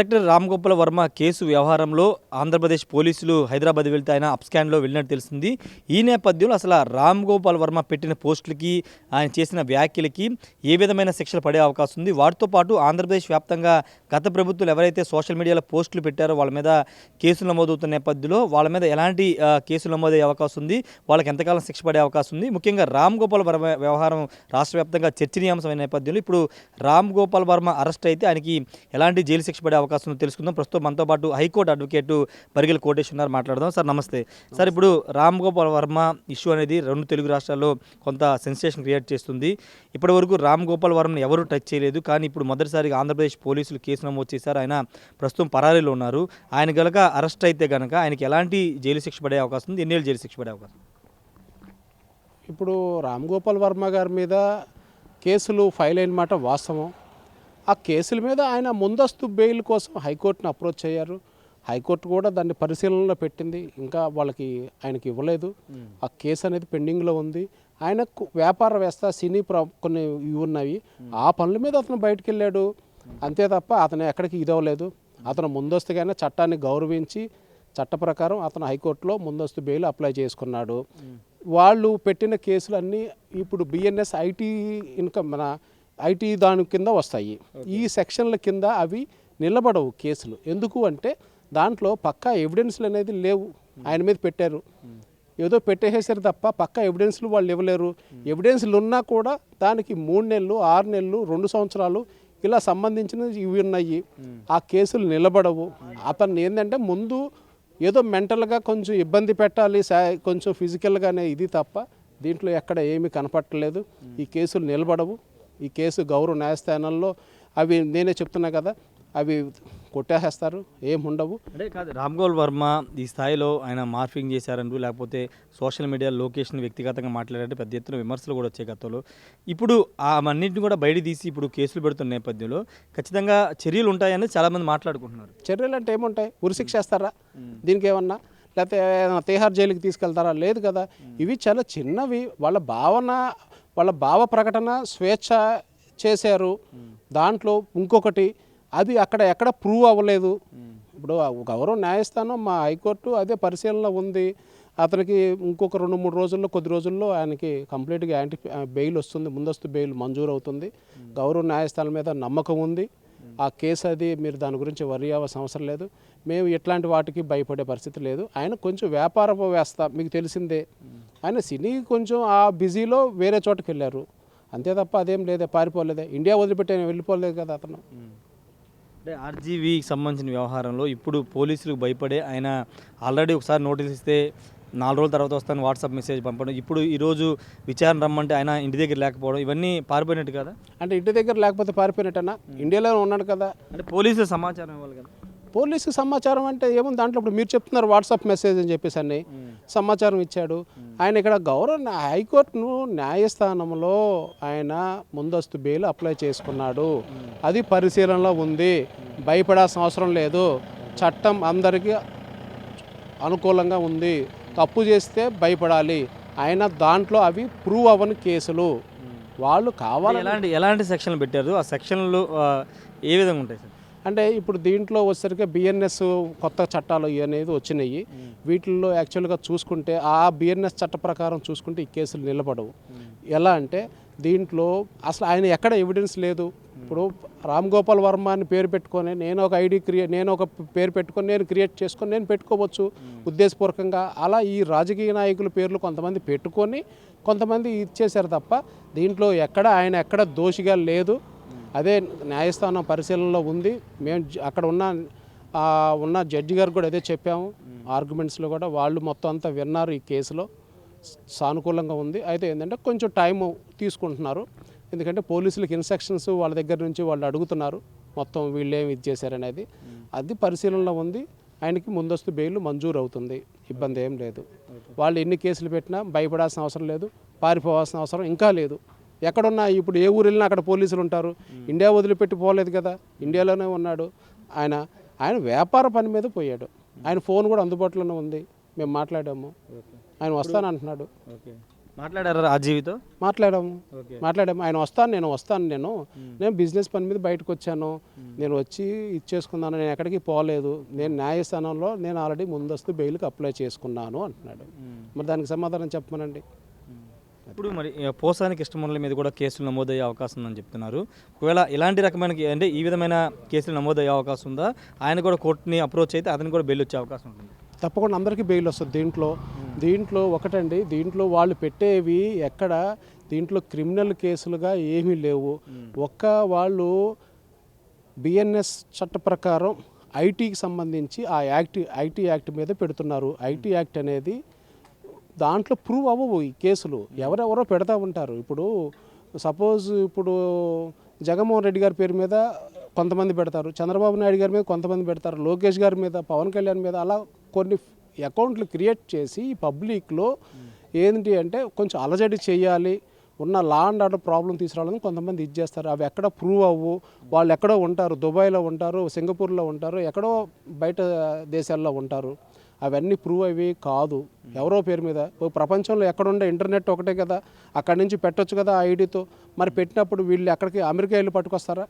Director Ram Gopal Varma case వ్యవహారంలో ఆంధ్రప్రదేశ్ పోలీసులు హైదరాబాద్ వెళ్తే ఆయన అప్స్కాన్లో వెళ్ళినట్టు తెలిసింది. ఈ నేపథ్యంలో అసలు రామ్ గోపాల్ వర్మ పెట్టిన పోస్టులకి ఆయన చేసిన వ్యాఖ్యలకి ఏ విధమైన శిక్షలు పడే అవకాశం ఉంది. వాటితో పాటు ఆంధ్రప్రదేశ్ వ్యాప్తంగా గత ప్రభుత్వాలు ఎవరైతే సోషల్ మీడియాలో పోస్టులు పెట్టారో వాళ్ళ మీద కేసులు నమోదవుతున్న నేపథ్యంలో వాళ్ళ మీద ఎలాంటి కేసులు నమోదయ్యే అవకాశం ఉంది, వాళ్ళకి ఎంతకాలం శిక్ష పడే అవకాశం ఉంది. ముఖ్యంగా రామ్ గోపాల్ వర్మ వ్యవహారం రాష్ట్ర వ్యాప్తంగా చర్చనీయాంశమైన నేపథ్యంలో ఇప్పుడు రామ్ గోపాల్ వర్మ అరెస్ట్ అయితే ఆయనకి ఎలాంటి జైలు శిక్ష పడే అవకాశం ఉందో తెలుసుకుందాం. ప్రస్తుతం మనతో పాటు హైకోర్టు అడ్వకేట్ పరిగెల కోటేష్ ఉన్నారు, మాట్లాడదాం. సార్ నమస్తే. సార్, ఇప్పుడు రామ్ గోపాల్ వర్మ ఇష్యూ అనేది రెండు తెలుగు రాష్ట్రాల్లో కొంత సెన్సేషన్ క్రియేట్ చేస్తుంది. ఇప్పటి వరకు రామ్ గోపాల్ వర్మను ఎవరు టచ్ చేయలేదు, కానీ ఇప్పుడు మొదటిసారిగా ఆంధ్రప్రదేశ్ పోలీసులు కేసు నమోదు చేశారు. ఆయన ప్రస్తుతం పరారీలో ఉన్నారు. ఆయన గనక అరెస్ట్ అయితే కనుక ఆయనకి ఎలాంటి జైలు శిక్ష పడే అవకాశం ఉంది, ఎన్నేళ్ళు జైలు శిక్ష పడే అవకాశం? ఇప్పుడు రామ్ గోపాల్ వర్మ గారి మీద కేసులు ఫైల్ అయిన మాట వాస్తవం. ఆ కేసుల మీద ఆయన ముందస్తు బెయిల్ కోసం హైకోర్టును అప్రోచ్ అయ్యారు. హైకోర్టు కూడా దాన్ని పరిశీలనలో పెట్టింది. ఇంకా ఆయనకి ఇవ్వలేదు. ఆ కేసు అనేది పెండింగ్లో ఉంది. ఆయనకు వ్యాపారవేత్త కొన్ని ఇవి ఉన్నాయి. ఆ పనుల మీద అతను బయటికి వెళ్ళాడు అంతే తప్ప అతను ఎక్కడికి ఇదవ్వలేదు. అతను ముందస్తుగానే చట్టాన్ని గౌరవించి చట్ట ప్రకారం అతను హైకోర్టులో ముందస్తు బెయిల్ అప్లై చేసుకున్నాడు. వాళ్ళు పెట్టిన కేసులన్నీ ఇప్పుడు బిఎన్ఎస్ ఐటీ దాని కింద వస్తాయి. ఈ సెక్షన్ల కింద అవి నిలబడవు కేసులు. ఎందుకు అంటే దాంట్లో పక్కా ఎవిడెన్స్లు అనేది లేవు. ఆయన మీద పెట్టారు, ఏదో పెట్టేసేసారు తప్ప పక్కా ఎవిడెన్స్లు వాళ్ళు ఇవ్వలేరు. ఎవిడెన్స్లు ఉన్నా కూడా దానికి 3 నెలలు 6 నెలలు 2 సంవత్సరాలు ఇలా సంబంధించినవి ఇవి ఉన్నాయి. ఆ కేసులు నిలబడవు. అతన్ని ఏంటంటే ముందు ఏదో మెంటల్గా కొంచెం ఇబ్బంది పెట్టాలి, కొంచెం ఫిజికల్గానే ఇది తప్ప దీంట్లో ఎక్కడ ఏమీ కనపట్టలేదు. ఈ కేసులు నిలబడవు. ఈ కేసు గౌరవ న్యాయస్థానంలో అవి నేనే చెప్తున్నా కదా, అవి కొట్టేస్తారు, ఏముండవు. అంటే కాదు, రామ్ గోపాల్ వర్మ ఈ స్థాయిలో ఆయన మార్ఫింగ్ చేశారంటూ, లేకపోతే సోషల్ మీడియా లొకేషన్ వ్యక్తిగతంగా మాట్లాడారంటే పెద్ద ఎత్తున విమర్శలు కూడా వచ్చాయి గతంలో. ఇప్పుడు అవన్నింటిని కూడా బయట తీసి ఇప్పుడు కేసులు పెడుతున్న నేపథ్యంలో ఖచ్చితంగా చర్యలు ఉంటాయని చాలామంది మాట్లాడుకుంటున్నారు. చర్యలు అంటే ఏముంటాయి? ఉరిశిక్ష వేస్తారా దీనికి ఏమన్నా? లేకపోతే తిహార్ జైలుకి తీసుకెళ్తారా? లేదు కదా. ఇవి చాలా చిన్నవి. వాళ్ళ భావ ప్రకటన స్వేచ్ఛ చేశారు. దాంట్లో ఇంకొకటి అది ఎక్కడ ప్రూవ్ అవ్వలేదు. ఇప్పుడు గౌరవ న్యాయస్థానం మా హైకోర్టు అదే పరిశీలనలో ఉంది. అతనికి ఇంకొక 2-3 రోజుల్లో కొద్ది రోజుల్లో ఆయనకి కంప్లీట్గా బెయిల్ వస్తుంది, ముందస్తు బెయిల్ మంజూరు అవుతుంది. గౌరవ న్యాయస్థానం మీద నమ్మకం ఉంది. ఆ కేసు అది మీరు దాని గురించి వరి అవ్వాల్సిన అవసరం లేదు. మేము ఎట్లాంటి వాటికి భయపడే పరిస్థితి లేదు. ఆయన కొంచెం వ్యాపారవేత్త, మీకు తెలిసిందే. ఆయన సినీ కొంచెం ఆ బిజీలో వేరే చోటుకి వెళ్ళారు అంతే తప్ప అదేం లేదే, పారిపోలేదే. ఇండియా వదిలిపెట్టి వెళ్ళిపోలేదు కదా అతను. అంటే ఆర్జీవీకి సంబంధించిన వ్యవహారంలో ఇప్పుడు పోలీసులకు భయపడే ఆయన ఆల్రెడీ ఒకసారి నోటీస్ ఇస్తే 4 రోజుల తర్వాత వస్తాను వాట్సాప్ మెసేజ్ పంపడం, ఇప్పుడు ఈరోజు విచారణ రమ్మంటే ఆయన ఇంటి దగ్గర లేకపోవడం, ఇవన్నీ పారిపోయినట్టు కదా. అంటే ఇంటి దగ్గర లేకపోతే పారిపోయినట్టనా? ఇండియాలో ఉన్నాడు కదా. అంటే పోలీసులు సమాచారం ఇవ్వాలి కదా. పోలీసు సమాచారం అంటే ఏముంది దాంట్లో? ఇప్పుడు మీరు చెప్తున్నారు వాట్సాప్ మెసేజ్ అని చెప్పేసి అన్ని సమాచారం ఇచ్చాడు ఆయన. ఇక్కడ గౌరవ హైకోర్టును న్యాయస్థానంలో ఆయన ముందస్తు బెయిల్ అప్లై చేసుకున్నాడు. అది పరిశీలనలో ఉంది. భయపడాల్సిన అవసరం లేదు. చట్టం అందరికీ అనుకూలంగా ఉంది. తప్పు చేస్తే భయపడాలి. ఆయన దాంట్లో అవి ప్రూవ్ అవ్వని కేసులు. వాళ్ళు కావాలి. ఎలాంటి సెక్షన్లు పెట్టారు? ఆ సెక్షన్లు ఏ విధంగా ఉంటాయి సార్? అంటే ఇప్పుడు దీంట్లో వచ్చేసరికి బిఎన్ఎస్ కొత్త చట్టాలు అనేది వచ్చినాయి. వీటిల్లో యాక్చువల్గా చూసుకుంటే ఆ బిఎన్ఎస్ చట్ట ప్రకారం చూసుకుంటే ఈ కేసులు నిలబడవు. ఎలా అంటే దీంట్లో అసలు ఆయన ఎక్కడ ఎవిడెన్స్ లేదు. ఇప్పుడు రామ్ గోపాల్ వర్మ అని పేరు పెట్టుకొని నేను ఒక పేరు పెట్టుకొని నేను క్రియేట్ చేసుకొని నేను పెట్టుకోవచ్చు ఉద్దేశపూర్వకంగా. అలా ఈ రాజకీయ నాయకుల పేర్లు కొంతమంది పెట్టుకొని కొంతమంది ఇచ్చేశారు తప్ప దీంట్లో ఆయన ఎక్కడ దోషిగా లేదు. అదే న్యాయస్థానం పరిశీలనలో ఉంది. మేము అక్కడ ఉన్న జడ్జి గారు కూడా అదే చెప్పాము. ఆర్గ్యుమెంట్స్లో కూడా వాళ్ళు మొత్తం అంతా విన్నారు. ఈ కేసులో సానుకూలంగా ఉంది. అయితే ఏంటంటే కొంచెం టైం తీసుకుంటున్నారు. ఎందుకంటే పోలీసులకు ఇన్స్ట్రక్షన్స్ వాళ్ళ దగ్గర నుంచి వాళ్ళు అడుగుతున్నారు మొత్తం వీళ్ళేమి ఇది చేశారనేది. అది పరిశీలనలో ఉంది. ఆయనకి ముందస్తు బెయిల్ మంజూరు అవుతుంది. ఇబ్బంది ఏం లేదు. వాళ్ళు ఎన్ని కేసులు పెట్టినా భయపడాల్సిన అవసరం లేదు, పారిపోవాల్సిన అవసరం ఇంకా లేదు. ఎక్కడున్నా ఇప్పుడు ఏ ఊరు వెళ్ళినా అక్కడ పోలీసులు ఉంటారు. ఇండియా వదిలిపెట్టి పోలేదు కదా, ఇండియాలోనే ఉన్నాడు. ఆయన వ్యాపార పని మీద పోయాడు. ఆయన ఫోన్ కూడా అందుబాటులోనే ఉంది, మేము మాట్లాడాము. ఆయన వస్తానంటున్నాడు. మాట్లాడారా ఆర్జీవితో? మాట్లాడాము ఓకే. ఆయన వస్తాను నేను బిజినెస్ పని మీద బయటకు వచ్చాను, నేను వచ్చి ఇచ్చేసుకున్నాను, నేను ఎక్కడికి పోలేదు, నేను న్యాయస్థానంలో నేను ఆల్రెడీ ముందస్తు బెయిల్కి అప్లై చేసుకున్నాను అంటున్నాడు. మరి దానికి సమాధానం చెప్పమనండి. ఇప్పుడు మరి పోసాని కృష్ణమురళి మీద కూడా కేసులు నమోదయ్యే అవకాశం ఉందని చెప్తున్నారు. ఒకవేళ ఇలాంటి రకమైన అంటే ఈ విధమైన కేసులు నమోదయ్యే అవకాశం ఉందా? ఆయన కూడా కోర్టుని అప్రోచ్ అయితే అతను కూడా బెయిల్ వచ్చే అవకాశం ఉంటుంది? తప్పకుండా అందరికీ బెయిల్ వస్తుంది. దీంట్లో ఒకటండి, దీంట్లో వాళ్ళు పెట్టేవి ఎక్కడ దీంట్లో క్రిమినల్ కేసులుగా ఏమీ లేవు. వాళ్ళు బిఎన్ఎస్ చట్ట ప్రకారం ఐటీకి సంబంధించి ఆ ఐటీ యాక్ట్ మీద పెడుతున్నారు. ఐటీ యాక్ట్ అనేది దాంట్లో ప్రూవ్ అవ్వవు ఈ కేసులు, ఎవరెవరో పెడతా ఉంటారు. సపోజ్ జగన్మోహన్ రెడ్డి గారి పేరు మీద కొంతమంది పెడతారు, చంద్రబాబు నాయుడు గారి మీద కొంతమంది పెడతారు, లోకేష్ గారి మీద, పవన్ కళ్యాణ్ మీద, అలా కొన్ని అకౌంట్లు క్రియేట్ చేసి పబ్లిక్లో ఏంటి అంటే కొంచెం అలజడి చేయాలి, ఉన్న లా అండ్ ఆర్డర్ ప్రాబ్లం తీసుకురావాలని కొంతమంది ఇచ్చేస్తారు. అవి ఎక్కడ ప్రూవ్ అవ్వు, వాళ్ళు ఎక్కడో ఉంటారు, దుబాయ్లో ఉంటారు, సింగపూర్లో ఉంటారు, ఎక్కడో బయట దేశాల్లో ఉంటారు. అవన్నీ ప్రూవ్ అవి కాదు, ఎవరో పేరు మీద. ప్రపంచంలో ఎక్కడుండే ఇంటర్నెట్ ఒకటే కదా, అక్కడి నుంచి పెట్టొచ్చు కదా ఆ ఐడితో. మరి పెట్టినప్పుడు వీళ్ళు ఎక్కడికి అమెరికా వెళ్ళి పట్టుకొస్తారా?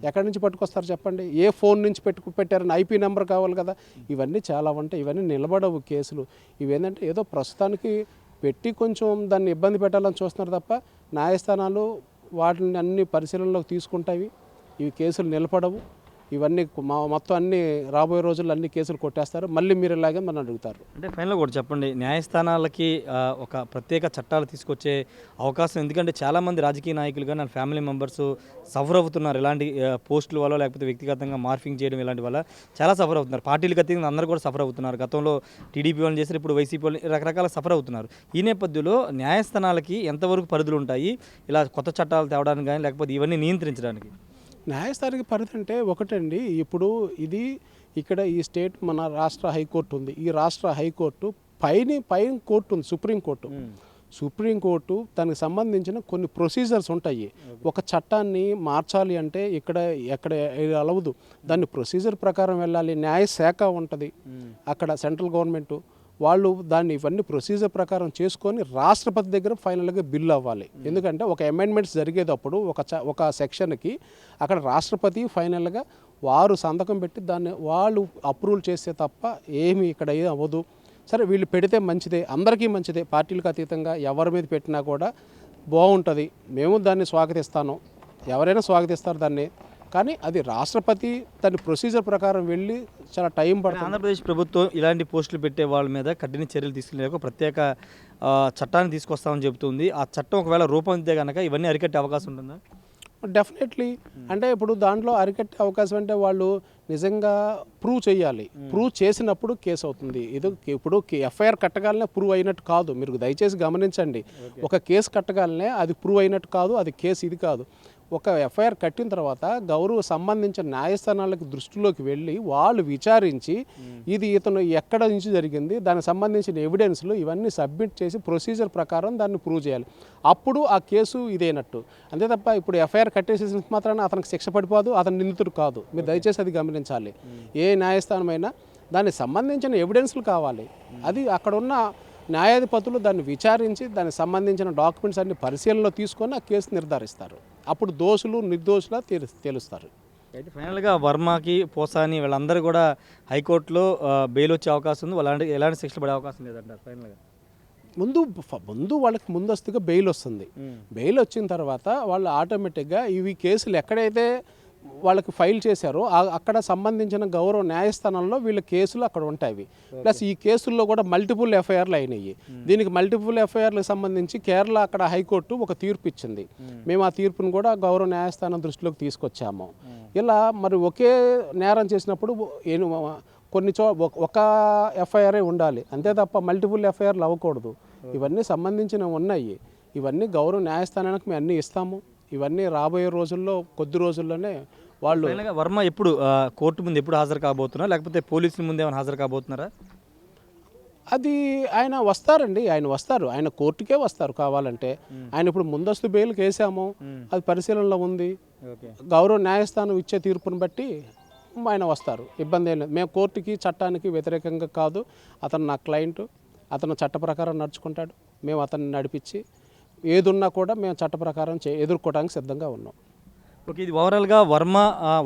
ఎక్కడి నుంచి పట్టుకొస్తారు చెప్పండి? ఏ ఫోన్ నుంచి పెట్టారని ఐపీ నెంబర్ కావాలి కదా. ఇవన్నీ చాలా ఉంటాయి, ఇవన్నీ నిలబడవు కేసులు. ఇవేంటంటే ఏదో ప్రస్తుతానికి పెట్టి కొంచెం దాన్ని ఇబ్బంది పెట్టాలని చూస్తున్నారు తప్ప న్యాయస్థానాలు వాటిని అన్ని పరిశీలనలోకి తీసుకుంటాయి. ఇవి కేసులు నిలబడవు. ఇవన్నీ మొత్తం అన్ని రాబోయే రోజుల్లో అన్ని కేసులు కొట్టేస్తారు. మళ్ళీ మీరు ఇలాగే మనం అడుగుతారు. అంటే ఫైనల్గా కూడా చెప్పండి, న్యాయస్థానాలకి ఒక ప్రత్యేక చట్టాలు తీసుకొచ్చే అవకాశం, ఎందుకంటే చాలామంది రాజకీయ నాయకులు కానీ ఫ్యామిలీ మెంబర్స్ సఫర్ అవుతున్నారు ఇలాంటి పోస్టుల వల్ల, లేకపోతే వ్యక్తిగతంగా మార్ఫింగ్ చేయడం ఇలాంటి వల్ల చాలా సఫర్ అవుతున్నారు. పార్టీలకు అతీతంగా అందరూ కూడా సఫర్ అవుతున్నారు. గతంలో టీడీపీ వాళ్ళు చేశారు, ఇప్పుడు వైసీపీ వాళ్ళు రకరకాల సఫర్ అవుతున్నారు. ఈ నేపథ్యంలో న్యాయస్థానాలకి ఎంతవరకు పరిధులు ఉంటాయి ఇలా కొత్త చట్టాలు తేవడానికి కానీ, లేకపోతే ఇవన్నీ నియంత్రించడానికి? న్యాయస్థానిక పరిధి అంటే ఒకటండి, ఇక్కడ ఈ స్టేట్ మన రాష్ట్ర హైకోర్టు ఉంది. ఈ రాష్ట్ర హైకోర్టు పైన కోర్టు ఉంది, సుప్రీంకోర్టు. దానికి సంబంధించిన కొన్ని ప్రొసీజర్స్ ఉంటాయి. ఒక చట్టాన్ని మార్చాలి అంటే ఎక్కడ అలవదు, దాన్ని ప్రొసీజర్ ప్రకారం వెళ్ళాలి. న్యాయశాఖ ఉంటుంది అక్కడ, సెంట్రల్ గవర్నమెంటు వాళ్ళు దాన్ని ఇవన్నీ ప్రొసీజర్ ప్రకారం చేసుకొని రాష్ట్రపతి దగ్గర ఫైనల్గా బిల్ అవ్వాలి. ఎందుకంటే ఒక అమెండ్మెంట్స్ జరిగేటప్పుడు ఒక సెక్షన్కి అక్కడ రాష్ట్రపతి ఫైనల్గా వారు సంతకం పెట్టి దాన్ని వాళ్ళు అప్రూవల్ చేస్తే తప్ప ఏమి ఇక్కడ ఏం అవ్వదు. సరే, వీళ్ళు పెడితే మంచిదే, అందరికీ మంచిదే, పార్టీలకు అతీతంగా ఎవరి మీద పెట్టినా కూడా బాగుంటుంది. మేము దాన్ని స్వాగతిస్తాను, ఎవరైనా స్వాగతిస్తారు దాన్ని. కానీ అది రాష్ట్రపతి దాని ప్రొసీజర్ ప్రకారం వెళ్ళి చాలా టైం పడుతుంది. ఆంధ్రప్రదేశ్ ప్రభుత్వం ఇలాంటి పోస్టులు పెట్టే వాళ్ళ మీద కఠిన చర్యలు తీసుకునే ఒక ప్రత్యేక చట్టాన్ని తీసుకొస్తామని చెబుతుంది. ఆ చట్టం ఒకవేళ రూపొందితే కనుక ఇవన్నీ అరికట్టే అవకాశం ఉంటుందా? డెఫినెట్లీ. అంటే ఇప్పుడు దాంట్లో అరికట్టే అవకాశం అంటే వాళ్ళు నిజంగా ప్రూవ్ చేయాలి. ప్రూవ్ చేసినప్పుడు కేసు అవుతుంది. ఇప్పుడు ఎఫ్ఐఆర్ కట్టగాలనే ప్రూవ్ అయినట్టు కాదు. మీరు దయచేసి గమనించండి, ఒక కేసు కట్టగాలనే అది ప్రూవ్ అయినట్టు కాదు, అది కేసు ఇది కాదు. ఒక ఎఫ్ఐఆర్ కట్టిన తర్వాత సంబంధించిన న్యాయస్థానాలకు దృష్టిలోకి వెళ్ళి వాళ్ళు విచారించి ఇది ఇతను ఎక్కడ నుంచి జరిగింది, దానికి సంబంధించిన ఎవిడెన్స్లు ఇవన్నీ సబ్మిట్ చేసి ప్రొసీజర్ ప్రకారం దాన్ని ప్రూవ్ చేయాలి. అప్పుడు ఆ కేసు ఇదేనట్టు. అంతే తప్ప ఇప్పుడు ఎఫ్ఐఆర్ కట్టేసేసిన మాత్రాన అతనికి శిక్ష పడిపోదు, అతను నిందితుడు కాదు. మీరు దయచేసి అది గమనించాలి. ఏ న్యాయస్థానమైనా దానికి సంబంధించిన ఎవిడెన్స్లు కావాలి. అది అక్కడ ఉన్న న్యాయాధిపతులు దాన్ని విచారించి దానికి సంబంధించిన డాక్యుమెంట్స్ అన్ని పరిశీలనలో తీసుకొని ఆ కేసు నిర్ధారిస్తారు. అప్పుడు దోషులు నిర్దోషులా తెలుస్తారు. అయితే ఫైనల్గా వర్మకి, పోసాని వీళ్ళందరూ కూడా హైకోర్టులో బెయిల్ వచ్చే అవకాశం ఉంది. వాళ్ళంటే ఎలాంటి శిక్షలు పడే అవకాశం లేదంటారు ఫైనల్గా? ముందు వాళ్ళకి ముందస్తుగా బెయిల్ వస్తుంది. బెయిల్ వచ్చిన తర్వాత వాళ్ళు ఆటోమేటిక్గా ఇవి కేసులు ఎక్కడైతే వాళ్ళకి ఫైల్ చేశారో అక్కడ సంబంధించిన గౌరవ న్యాయస్థానంలో వీళ్ళ కేసులు అక్కడ ఉంటాయి. ప్లస్ ఈ కేసుల్లో కూడా మల్టిపుల్ ఎఫ్ఐఆర్లు అయినాయి. దీనికి మల్టిపుల్ ఎఫ్ఐఆర్లకు సంబంధించి కేరళ అక్కడ హైకోర్టు ఒక తీర్పు ఇచ్చింది. మేము ఆ తీర్పును కూడా గౌరవ న్యాయస్థానం దృష్టిలోకి తీసుకొచ్చాము. ఇలా మరి ఒకే నేరం చేసినప్పుడు ఒక ఎఫ్ఐఆర్ ఉండాలి, అంతే తప్ప మల్టిపుల్ ఎఫ్ఐఆర్లు అవ్వకూడదు. ఇవన్నీ సంబంధించినవి ఉన్నాయి. ఇవన్నీ గౌరవ న్యాయస్థానానికి మేము అన్నీ ఇస్తాము. ఇవన్నీ రాబోయే రోజుల్లో కొద్ది రోజుల్లోనే వాళ్ళు. వర్మ ఎప్పుడు కోర్టు ముందు ఎప్పుడు హాజరు కాబోతున్నారా, లేకపోతే పోలీసుల ముందు ఏమైనా హాజరు కాబోతున్నారా? అది ఆయన వస్తారండి, ఆయన కోర్టుకే వస్తారు కావాలంటే. ఆయన ఇప్పుడు ముందస్తు బెయిల్కి వేసాము, అది పరిశీలనలో ఉంది. గౌరవ న్యాయస్థానం ఇచ్చే తీర్పును బట్టి ఆయన వస్తారు, ఇబ్బంది ఏం లేదు. మేము కోర్టుకి చట్టానికి వ్యతిరేకంగా కాదు. అతను నా క్లయింట్, అతను చట్ట ప్రకారం నడుచుకుంటాడు. మేము అతన్ని నడిపించి ఏదున్నా కూడా మేము చట్ట ప్రకారం ఎదుర్కోవడానికి సిద్ధంగా ఉన్నాం. ఓకే, ఇది ఓవరాల్గా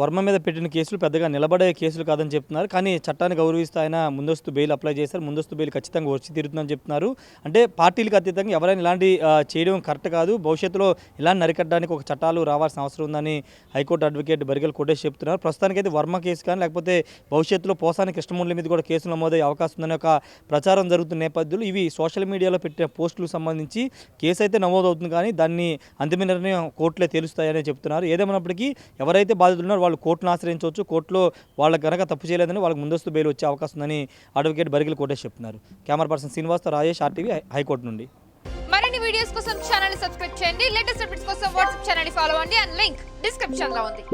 వర్మ మీద పెట్టిన కేసులు పెద్దగా నిలబడే కేసులు కాదని చెప్తున్నారు. కానీ చట్టాన్ని గౌరవిస్తూ ఆయన ముందస్తు బెయిల్ అప్లై చేశారు. ముందస్తు బెయిల్ ఖచ్చితంగా వచ్చి తీరుతుందని చెప్తున్నారు. అంటే పార్టీలకు అతీతంగా ఎవరైనా ఇలాంటి చేయడం కరెక్ట్ కాదు, భవిష్యత్తులో ఇలాంటి నరికట్టడానికి ఒక చట్టాలు రావాల్సిన అవసరం ఉందని హైకోర్టు అడ్వకేట్ బరిగెల కోటేష్ చెప్తున్నారు. ప్రస్తుతానికైతే వర్మ కేసు కానీ లేకపోతే భవిష్యత్తులో పోసాని కృష్ణమూర్తి మీద కూడా కేసులు నమోదయ్యే అవకాశం ఉందనే ఒక ప్రచారం జరుగుతున్న నేపథ్యంలో ఇవి సోషల్ మీడియాలో పెట్టిన పోస్టులకు సంబంధించి కేసు అయితే నమోదవుతుంది, కానీ దాన్ని అంతిమ నిర్ణయం కోర్టులే తేలుస్తాయని చెప్తున్నారు. ఏదేమైనప్పటికీ ఎవరైతే బాధితులు ఉన్నారో వాళ్ళు కోర్టును ఆశ్రయించవచ్చు. కోర్టులో వాళ్ళకి కనుక తప్పు చేయలేదని వాళ్ళకి ముందస్తు బెయిల్ వచ్చే అవకాశం ఉందని అడ్వకేట్ బరిగెల కోటేష్ చెప్తున్నారు. కెమెరా పర్సన్ శ్రీనివాస్తో రాజేష్, RTV, హైకోర్టు నుండి. మరిన్ని వీడియోస్ కోసం ఛానల్ సబ్స్క్రైబ్ చేయండి. లేటెస్ట్ అప్డేట్స్ కోసం వాట్సాప్ ఛానల్ ఫాలో అవ్వండి. అండ్ లింక్ డిస్క్రిప్షన్ లో ఉంది.